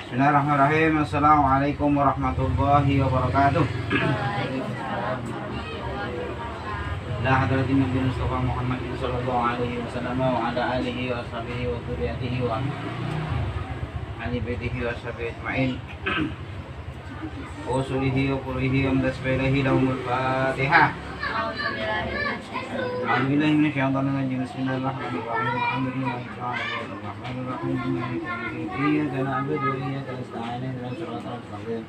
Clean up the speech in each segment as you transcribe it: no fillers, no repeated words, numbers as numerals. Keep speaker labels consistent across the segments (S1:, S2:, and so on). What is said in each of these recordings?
S1: Bismillahirrahmanirrahim. Assalamualaikum warahmatullahi wabarakatuh. La hadratin Nabi Mustafa Muhammad sallallahu alaihi wasallam wa ala alihi wa sahbihi wa dzurriyyatihi wa ali baitihi wa sahbihi ajmain. Wa usulihi wa qurihi wa mudasbihi lahumul Fatihah. A'udzubillahi minasyaitonir rajim. Bismillahirrahmanirrahim. Alhamdulillahirrahmanirrahim. Iyyaka na'budu wa iyyaka nasta'in. Ihdinas siratal mustaqim.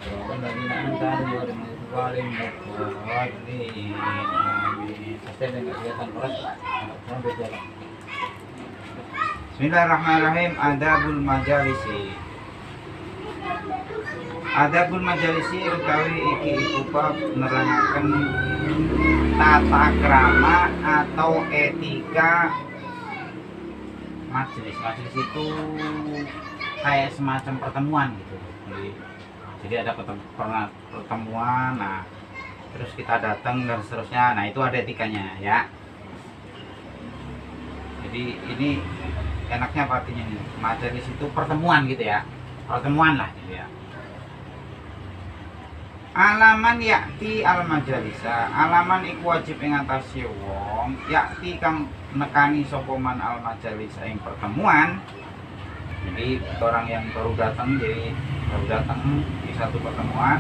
S1: Shiratal ladzina an'amta 'alaihim ghairil maghdubi 'alaihim waladdallin. Amin. Pasti ada kegiatan keras. Bismillahirrahmanirrahim. Adabul majalisi. Adabul majalisi utawi iki iku bab nerangaken tata krama atau etika majelis. Majelis itu kayak semacam pertemuan gitu. Jadi ada pertemuan, nah terus kita datang dan seterusnya. Nah itu ada etikanya ya. Jadi ini enaknya apa artinya nih? Majelis itu pertemuan gitu ya. Pertemuan lah gitu ya. Alaman yakti al majalisa, alaman iku wajib ing atase wong yakti kang nekani sapa man al majalisa ing pertemuan. Jadi orang yang baru datang di satu pertemuan,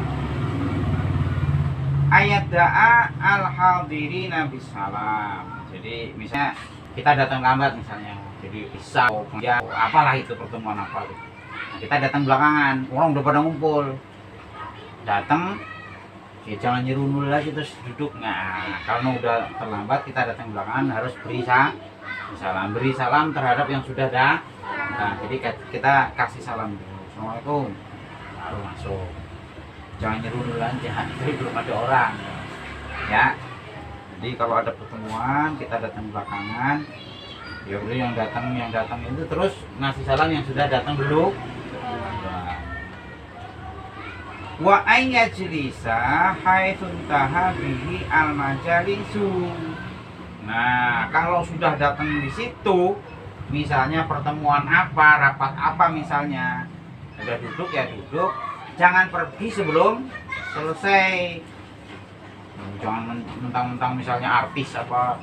S1: ayat da'a al hadirina bisalam. Jadi misalnya kita datang lambat misalnya, jadi bisa ya apalah itu pertemuan apa gitu. Nah, kita datang belakangan, orang udah pada ngumpul. Datang ya jangan nyerunul lagi terus duduk. Nah karena udah terlambat kita datang belakangan harus beri salam terhadap yang sudah ada. Nah jadi kita kasih salam dulu, assalamualaikum, baru masuk. Jangan nyerunul aja, jadi belum ada orang ya. Jadi kalau ada pertemuan kita datang belakangan, ya udah yang datang itu terus ngasih salam yang sudah datang dulu. Wa ayyajlisa haitsu taha bihi al majalisu. Nah, kalau sudah datang di situ, misalnya pertemuan apa, rapat apa misalnya, udah duduk ya duduk, jangan pergi sebelum selesai. Jangan mentang-mentang misalnya artis apa,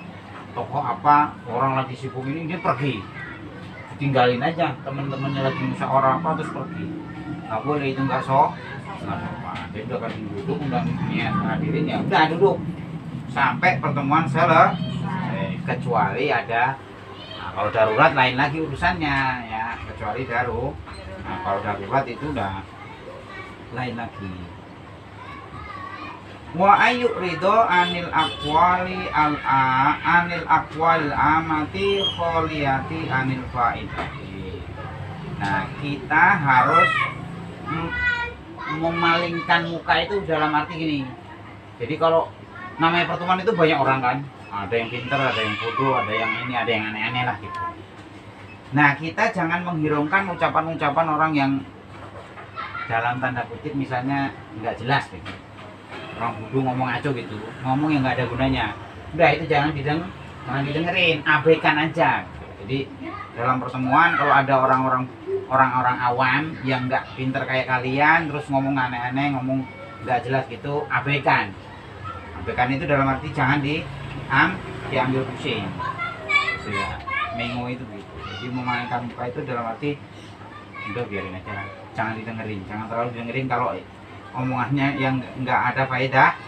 S1: tokoh apa, orang lagi sibuk ini dia pergi, tinggalin aja teman-temannya lagi musyawarah apa terus pergi. Nggak boleh, itu nggak sopan. Dia udah kasih duduk, udah niat hadirin ya udah duduk sampai pertemuan selesai, kecuali ada kalau darurat lain lagi urusannya ya, kecuali kalau darurat itu udah lain lagi. Wa ayu ridho anil aqwali amati kholiyati anil faidati. Nah kita harus memalingkan muka itu dalam arti gini. Jadi kalau namanya pertemuan itu banyak orang kan, ada yang pintar, ada yang bodoh, ada yang ini, ada yang aneh-aneh lah gitu. Nah kita jangan menghiraukan ucapan-ucapan orang yang dalam tanda kutip misalnya nggak jelas gitu. Orang bodoh ngomong aco gitu, ngomong yang nggak ada gunanya. Udah itu jangan didengerin, abaikan aja gitu. Jadi dalam pertemuan kalau ada orang-orang awam yang nggak pinter kayak kalian terus ngomong aneh-aneh, ngomong nggak jelas gitu, abaikan itu dalam arti jangan diambil pusing gitu ya. Mengo itu gitu. Jadi memalingkan muka itu dalam arti udah biarin aja, jangan didengerin, jangan terlalu didengerin kalau omongannya yang nggak ada faedah.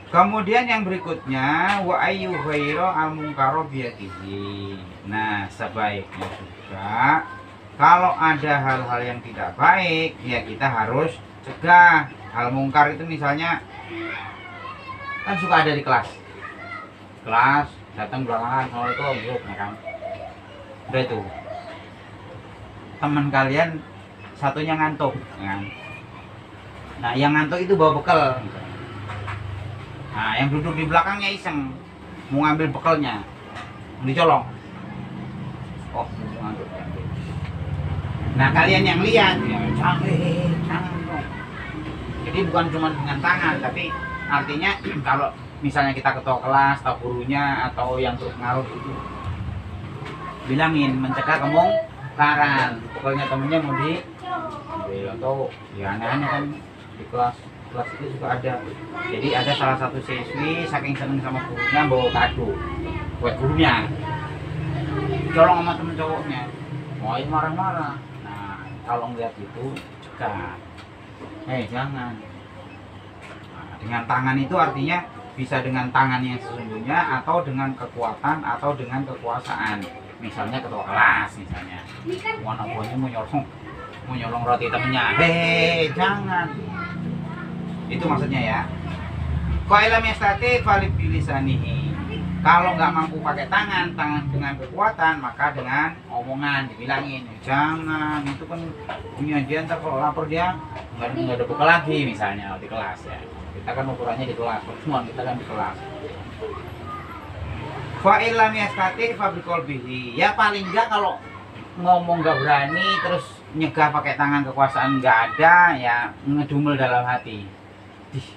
S1: Kemudian yang berikutnya wa ayyu ghairu al-munkaro biyadihi. Nah, sebaiknya juga kalau ada hal-hal yang tidak baik ya kita harus cegah. Hal mungkar itu misalnya kan suka ada di kelas datang belakangan soal itu grup ya kan. Udah itu teman kalian satunya ngantuk ya kan? Nah yang ngantuk itu bawa bekal. Nah, yang duduk di belakangnya iseng mau ngambil bekalnya, dicolong. Oh, ngantuk. Nah, kalian yang lihat, ya, jangan. Jadi bukan cuma dengan tangan, tapi artinya kalau misalnya kita ketua kelas atau gurunya atau yang terus ngaruh itu bilangin, mencegah tukaran. Pokoknya temennya mau di atau ya aneh-aneh kan di kelas itu juga ada. Jadi ada salah satu siswi saking seneng sama gurunya bawa kado buat gurunya, colong sama temen cowoknya, mau marah-marah. Nah kalau ngeliat itu cegah, jangan. Nah, dengan tangan itu artinya bisa dengan tangan yang sesungguhnya atau dengan kekuatan atau dengan kekuasaan. Misalnya ketua kelas misalnya, anak buahnya mau nyolong roti temennya, jangan. Itu maksudnya ya. Fa'ilam yastati falibilisanihi. Kalau nggak mampu pakai tangan dengan kekuatan, maka dengan omongan dibilangin, jangan, itu kan punya dia, ntar kalau lapar dia nggak ada bekal lagi misalnya di kelas ya. Kita kan ukurannya di kelas, pertemuan kita kan di kelas. Fa'ilam yastati fabiqolbihi. Ya paling nggak kalau ngomong nggak berani terus nyegah pakai tangan kekuasaan nggak ada, ya ngedumel dalam hati.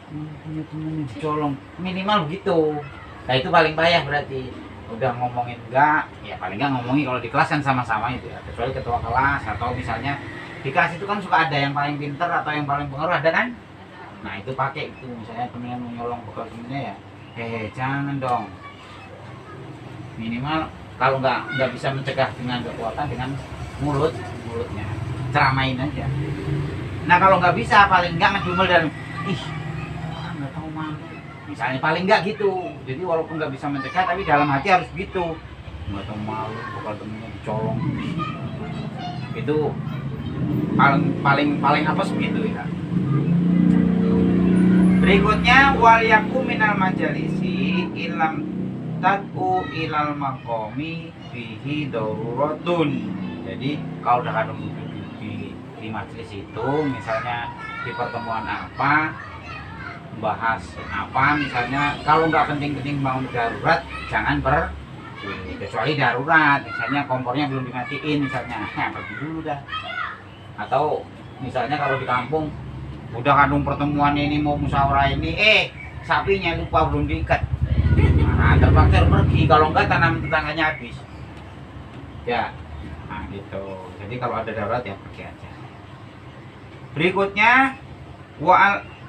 S1: Punya temen dicolong, minimal begitu. Nah itu paling payah berarti. Udah ngomongin enggak, ya paling enggak ngomongin kalau di kelas kan sama-sama itu ya. Kecuali ketua kelas atau misalnya di kelas itu kan suka ada yang paling pinter atau yang paling pengaruh, ada kan? Nah itu pakai itu, misalnya temennya mau nyolong bekal temennya ya, jangan dong. Minimal kalau nggak bisa mencegah dengan kekuatan, dengan mulutnya ceramain aja. Nah kalau nggak bisa, paling nggak ngedumel dan nggak tahu malu misalnya, paling nggak gitu. Jadi walaupun nggak bisa mencegah tapi dalam hati harus gitu, nggak tahu malu bakal temennya dicolong. Itu paling apa begitu ya. Berikutnya wal yakum minal majalisi ilam tad'u ilal maqami bihi daruratun. Jadi kalau udah ada di majelis itu, misalnya di pertemuan apa, bahas apa, misalnya kalau nggak penting-penting mau darurat jangan kecuali darurat, misalnya kompornya belum dimatiin misalnya, pergi dulu dah. Atau misalnya kalau di kampung udah kandung pertemuan ini mau musyawarah ini, sapinya lupa belum diikat, nah terpaksa pergi, kalau enggak tanam tetangganya habis ya. Nah gitu. Jadi kalau ada darurat ya pergi aja. Berikutnya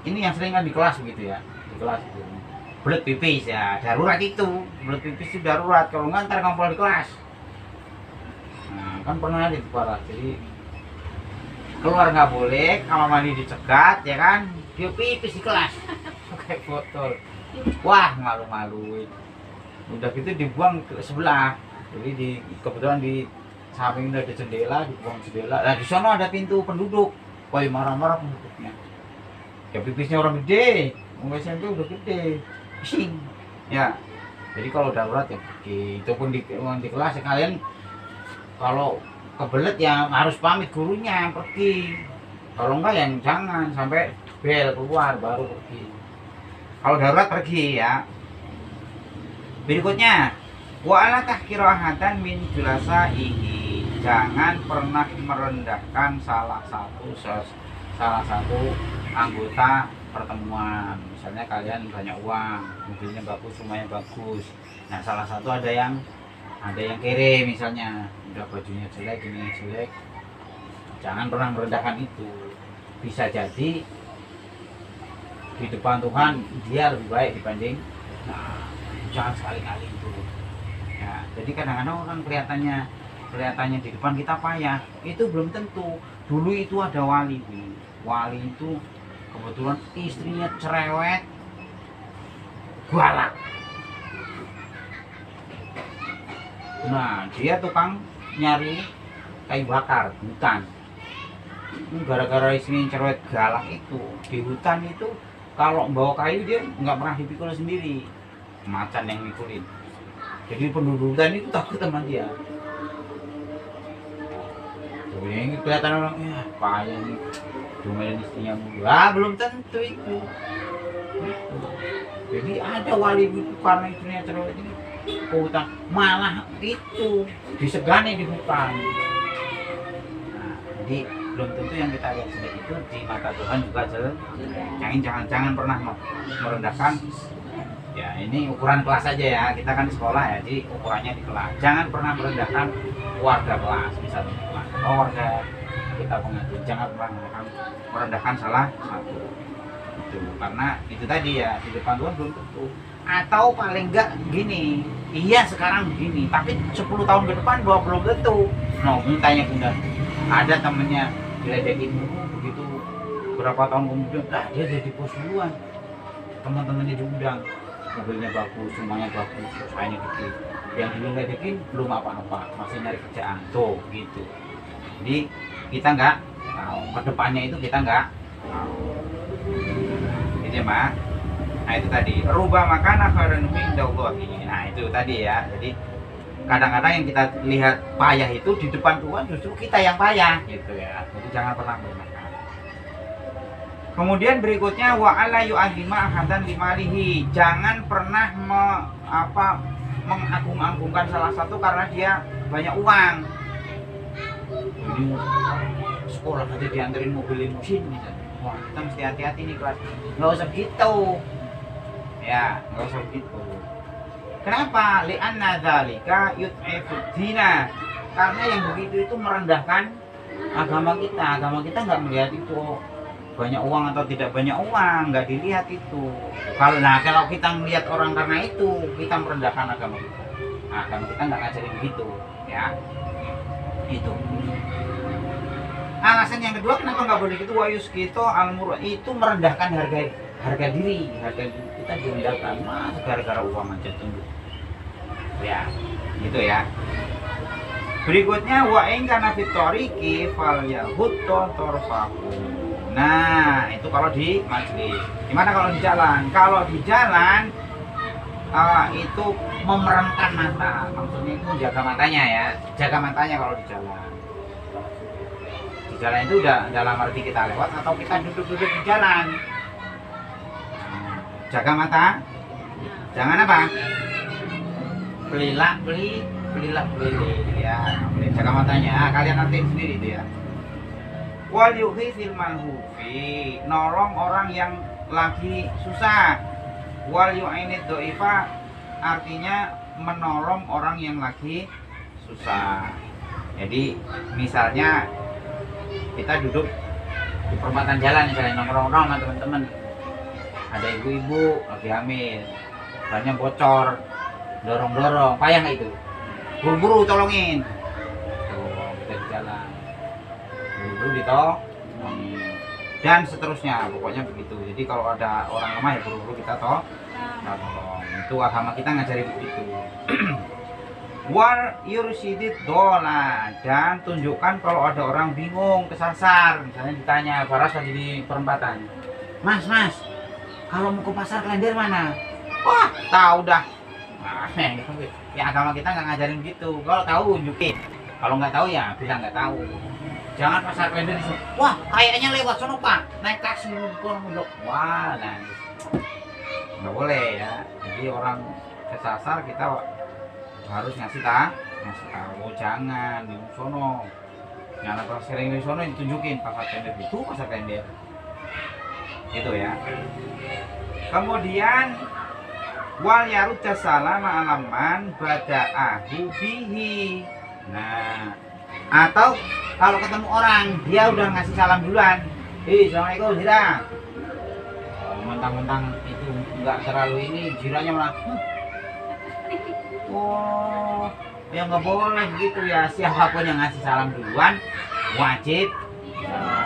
S1: ini yang sering kan di kelas begitu ya, di kelas itu belet pipis ya, darurat itu, belet pipis itu darurat, kalau nggak ntar ngompol di kelas. Nah kan pernah di kelas, jadi keluar nggak boleh, kamar mandi dicegat ya kan, dia pipis di kelas pakai botol, wah malu-maluin. Udah gitu dibuang ke sebelah, jadi kebetulan di samping ada jendela, dibuang jendela. Nah di sana ada pintu penduduk, wah marah-marah penduduknya. Ya pipisnya orang gede, SMP udah gede, pusing. Ya, jadi kalau darurat ya pergi. Itu pun di kelas ya, kalian kalau kebelet ya harus pamit gurunya pergi. Kalau enggak ya jangan sampai bel keluar baru pergi. Kalau darurat pergi ya. Berikutnya, wa'ala tahkirahatan min julasaihi. Jangan pernah merendahkan salah satu anggota pertemuan. Misalnya kalian banyak uang, mobilnya bagus, rumahnya bagus. Nah salah satu ada yang kere misalnya, udah bajunya jelek, ini jelek. Jangan pernah merendahkan itu. Bisa jadi di depan Tuhan dia lebih baik dibanding. Nah jangan sekali-kali itu ya. Jadi kadang-kadang orang kelihatannya di depan kita payah, itu belum tentu. Dulu itu ada wali itu kebetulan istrinya cerewet, galak. Nah dia tukang nyari kayu bakar hutan. Gara-gara istrinya cerewet galak itu, di hutan itu kalau bawa kayu dia nggak pernah dipikul sendiri, macan yang mikulin. Jadi penduduk hutan itu takut sama dia. Ini kelihatan orang, ya payah nih, domelin istrinya mulu. Belum tentu itu. Jadi ada wali itu karena istrinya cerewet ini ke hutan, malah itu disegani di hutan. Nah, jadi belum tentu yang kita lihat jelek itu di mata Tuhan juga jelek. Jangan pernah merendahkan. Ya ini ukuran kelas aja ya, kita kan di sekolah ya, jadi ukurannya di kelas. Jangan pernah merendahkan warga kelas, misalnya di kelas. keluarga kita pengajian, jangan pernah merendahkan salah satu itu, karena itu tadi ya, di depan Tuhan belum tentu, atau paling enggak gini, iya sekarang begini tapi 10 tahun ke depan bahwa belum tentu. No, tanya bunda, ada temennya diledekin begitu, berapa tahun kemudian dia jadi bos duluan, teman-temannya diundang, mobilnya bagus, semuanya bagus, usahanya gede, yang diledekin belum apa-apa, masih nyari kerjaan tuh gitu. Jadi kita nggak tahu kedepannya itu, kita nggak tahu gitu ya Mbak. Nah itu tadi, rubah makan akhiran mindallahi. Nah itu tadi ya, jadi kadang-kadang yang kita lihat payah itu di depan Tuhan justru kita yang payah gitu ya. Jadi jangan pernah meremehkan. Kemudian berikutnya wa alla yu'azzima ahadan limalihi. Jangan pernah mengagung-agungkan salah satu karena dia banyak uang. Jadi sekolah aja dianterin mobil limusin gitu. Wah, kita mesti hati-hati nih kelas. Nggak usah gitu. Ya, nggak usah gitu. Kenapa? Li'anna dzalika yud'ifud dina. Karena yang begitu itu merendahkan agama kita. Agama kita nggak melihat itu banyak uang atau tidak banyak uang, nggak dilihat itu. Kalau kita melihat orang karena itu, kita merendahkan agama kita. Nah, agama kita nggak ngajarin begitu, ya. Itu. Alasan yang kedua kenapa nggak boleh gitu, wayus gitu almur, itu merendahkan harga diri kita direndahkan, mas gara-gara uang aja tunggu ya gitu ya. Berikutnya wa in kana fitoriqi fal yahud torfahu. Nah itu kalau di majelis. Gimana kalau di jalan? Kalau di jalan itu memeremkan mata, maksudnya itu jaga matanya ya, jaga matanya kalau di jalan. Jalan itu udah dalam arti kita lewat atau kita duduk-duduk di jalan. Jaga mata, jangan apa? Pelilak ya, jaga matanya. Kalian nanti sendiri itu ya. Wal yuhi fil malhufi, nolong orang yang lagi susah. Wal yu'inid do'ifa, artinya menolong orang yang lagi susah. Jadi misalnya kita duduk di perempatan jalan, misalnya nongkrong-nongkrong sama teman-teman, ada ibu-ibu lagi hamil, bannya bocor, dorong-dorong, payah nggak itu? Buru-buru tolongin. Tuh, kita di jalan, buru-buru ditolongin, dan seterusnya, pokoknya begitu. Jadi kalau ada orang lemah ya buru-buru kita tolong. Itu agama kita ngajari begitu. War yursidid dola, dan tunjukkan kalau ada orang bingung kesasar, misalnya ditanya Faras lagi di perempatan, mas kalau mau ke pasar Klender mana? Wah tahu dah. Nah, ya agama kita nggak ngajarin gitu. Kalau tahu tunjukin, kalau nggak tahu ya bilang nggak tahu. Jangan pasar Klender di sini. Wah kayaknya lewat sono pak, naik taksi mundur. Wah nah nggak boleh ya. Jadi orang kesasar kita harus ngasih tahu, jangan di sono, jangan pas sering di sono ditunjukin pasar Klender itu pasar Klender itu ya. Kemudian wal yarudda salama alaman bada'ahu bihi. Nah atau kalau ketemu orang dia udah ngasih salam duluan, assalamualaikum Zira, mentang-mentang itu nggak terlalu ini, Ziranya malah oh, ya nggak boleh gitu ya. Siapapun yang ngasih salam duluan wajib.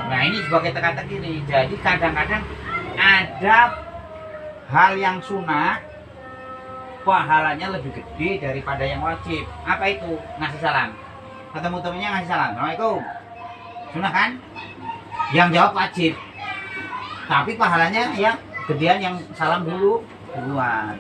S1: Nah ini sebagai teka-teki nih. Jadi kadang-kadang ada hal yang sunnah pahalanya lebih gede daripada yang wajib. Apa itu? Ngasih salam. Ketemu temennya ngasih salam, assalamualaikum. Sunnah kan? Yang jawab wajib. Tapi pahalanya yang gedean yang salam duluan.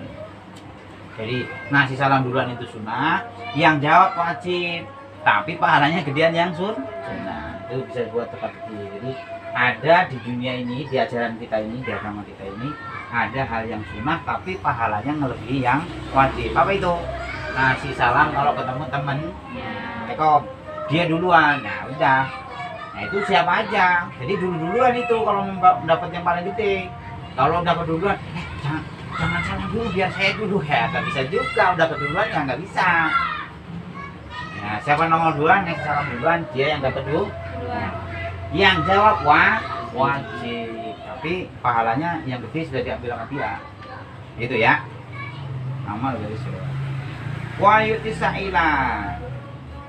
S1: Jadi ngasih salam duluan itu sunnah, yang jawab wajib, tapi pahalanya gedean yang sunnah. Itu bisa buat teka-teki. Jadi ada di dunia ini, di ajaran kita ini, di agama kita ini, ada hal yang sunnah tapi pahalanya ngelebihi yang wajib. Apa itu? Ngasih salam kalau ketemu temen, assalamualaikum, dia duluan. Nah udah, nah itu siapa aja. Jadi duluan itu kalau mendapat yang paling gede. Kalau dapat duluan, jangan salam dulu biar saya dulu ya, nggak bisa juga. Udah keduluan ya nggak bisa Nah, siapa nomor 2? Next salam duluan, dia yang dapat dulu.
S2: Dua.
S1: Yang jawab wajib. Tapi pahalanya yang gede sudah diambil sama dia. Gitu ya. Amal dari surah. Wa yutisa'ila.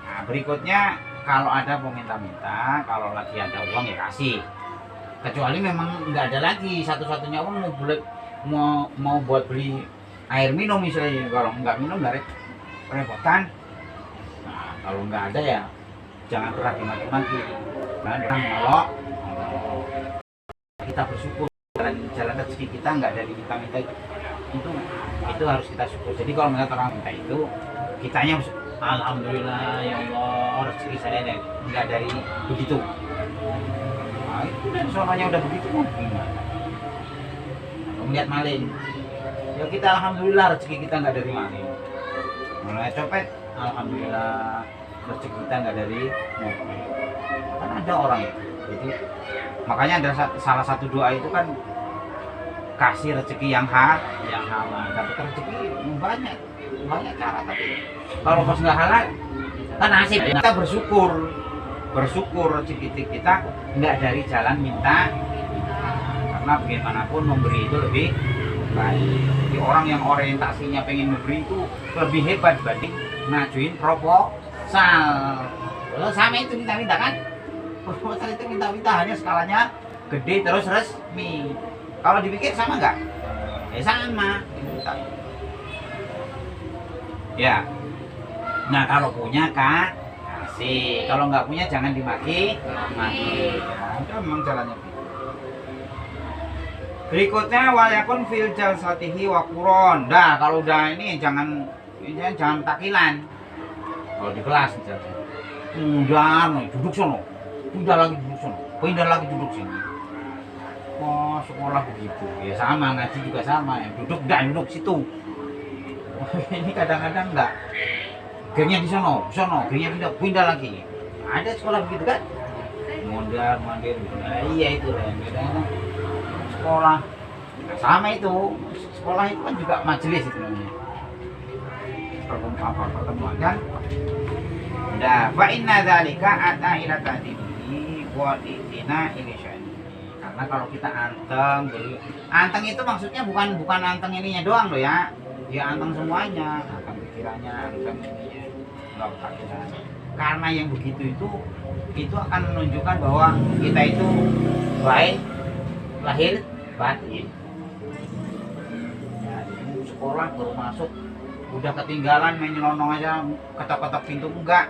S1: Nah, berikutnya kalau ada peminta-minta, kalau lagi ada uang ya kasih. Kecuali memang nggak ada lagi, satu-satunya uang mau buat beli air minum misalnya. Kalau nggak minum dari perepotan. Nah, kalau nggak ada ya jangan pernah dimaki-maki. Nah, kalau kita bersyukur jalan rezeki kita nggak dari minta-minta itu harus kita syukur. Jadi kalau melihat orang minta itu kitanya alhamdulillah ya Allah rezeki saya nggak dari begitu. Nah, itu kan soalnya udah begitu kan gimana? Melihat maling ya kita alhamdulillah rezeki kita nggak dari maling. Mulai copet alhamdulillah rezeki kita nggak dari mobil. Kan ada orang itu. Jadi makanya ada salah satu doa itu kan kasih rezeki yang halal. Dapat rezeki banyak cara, tapi kalau pas nggak halal kan nasib. Kita bersyukur rezeki kita nggak dari jalan minta, karena bagaimanapun memberi itu lebih baik. Jadi orang yang orientasinya pengen memberi itu lebih hebat dibanding ngajuin proposal. Kalau sama itu minta-minta kan, proposal itu minta-minta hanya skalanya gede terus resmi. Kalau dipikir sama nggak? Ya sama. Ya. Nah kalau punya kan kasih. Kalau nggak punya jangan dimaki. Ya, itu memang jalannya. Berikutnya wayakun fil jalsatihi wa quron. Nah kalau udah ini jangan takilan. Kalau di kelas misalnya. Udah duduk sono. Pindah lagi duduk sono. Pindah lagi duduk sini. Oh sekolah begitu ya, sama ngaji juga sama ya, duduk situ. Ini kadang-kadang enggak gengnya di sono gengnya pindah lagi. Ada sekolah begitu kan, mondar mandir. Nah, iya itu yang beda sekolah. Nah, sama itu sekolah itu kan juga majelis itu namanya, pertemuan kan. Nah fa inna dzalika ata ila tadibi wa itina ilisyan. Karena kalau kita anteng itu maksudnya bukan anteng ininya doang loh ya. Ya anteng semuanya, anteng pikirannya, anteng ininya. Enggak ketakutan. Karena yang begitu itu akan menunjukkan bahwa kita itu baik lahir batin. Ya, sekolah baru masuk udah ketinggalan main nyelonong aja, ketok-ketok pintu enggak.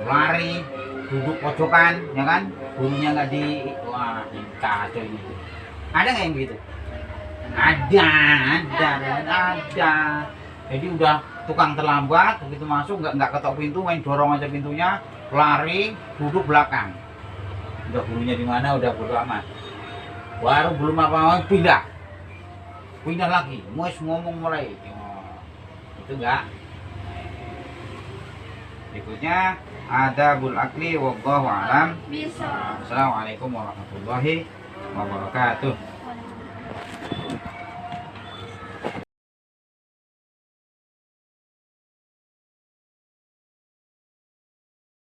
S1: Lari, duduk pojokan, ya kan? Gurunya nggak wah ini kacau ini. Ada nggak yang begitu? Ada. Jadi udah tukang terlambat, begitu masuk nggak ketok pintu, main dorong aja pintunya, lari, duduk belakang. Udah gurunya di mana, udah bodo amat. Baru belum apa-apa pindah lagi, mau ngomong mulai. Itu enggak. Berikutnya adabul akli wallahu alam. Assalamualaikum warahmatullahi wabarakatuh.